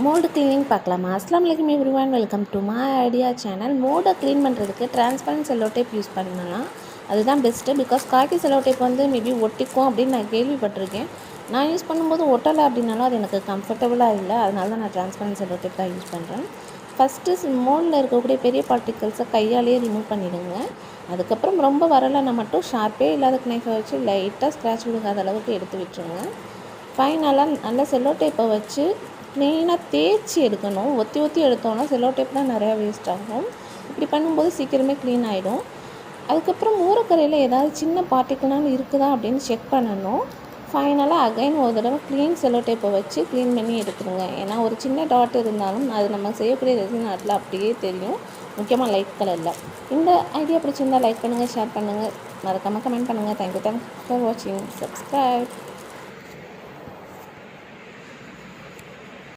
Mould cleaning பார்க்கலாமா? அஸ்ஸலாமு அலைக்கும் everyone, welcome to my idea channel. மோல்டை க்ளீன் பண்ணுறதுக்கு டிரான்ஸ்பரண்ட் செல்லோ டேப் யூஸ் பண்ணலாம். அதுதான் best. Because khaki cello tape maybe ஒட்டிக்கும் அப்படின்னு நான் கேள்விப்பட்டிருக்கேன். நான் யூஸ் பண்ணும்போது ஒட்டலை அப்படின்னாலும் அது எனக்கு கம்ஃபர்டபுளாக இல்லை. அதனால தான் நான் டிரான்ஸ்பரண்ட் செல்லோ டேப் தான் யூஸ் பண்ணுறேன். ஃபஸ்ட்டு மோல்டில் இருக்கக்கூடிய பெரிய பார்ட்டிகல்ஸை கையாலேயே ரிமூவ் பண்ணிவிடுங்க. அதுக்கப்புறம் ரொம்ப வரலைன்னா மட்டும் ஷார்ப்பே இல்லாத நைஃபை வச்சு லைட்டாக ஸ்க்ராட்ச் விழுகாத அளவுக்கு எடுத்து விட்டுருங்க. ஃபைனலாக நல்ல செல்லோ டேப்பை வச்சு க்ளீனாக தேய்ச்சி எடுக்கணும். ஒத்தி ஒத்தி எடுத்தோன்னா செல்லோ டேப் தான் நிறையா வேஸ்ட் ஆகும். இப்படி பண்ணும்போது சீக்கிரமே க்ளீன் ஆகிடும். அதுக்கப்புறம் ஊறக்கரையில் ஏதாவது சின்ன பார்ட்டிக்கல்னாலும் இருக்குதா அப்படின்னு செக் பண்ணணும். ஃபைனலாக அகைன் ஒரு தடவை க்ளீன் செல்லோ டேப்பை வச்சு க்ளீன் பண்ணி எடுத்துருங்க. ஏன்னா ஒரு சின்ன டாட் இருந்தாலும் அது நம்ம செய்யக்கூடிய ரெசின் ஆர்ட்டில் அப்படியே தெரியும், முக்கியமாக லைட் கலரில். இந்த ஐடியா பிடிச்சிருந்தால் லைக் பண்ணுங்கள், ஷேர் பண்ணுங்கள், மறக்காமல் கமெண்ட் பண்ணுங்கள். தேங்க்யூ ஃபார் வாட்சிங். சப்ஸ்கிரைப்.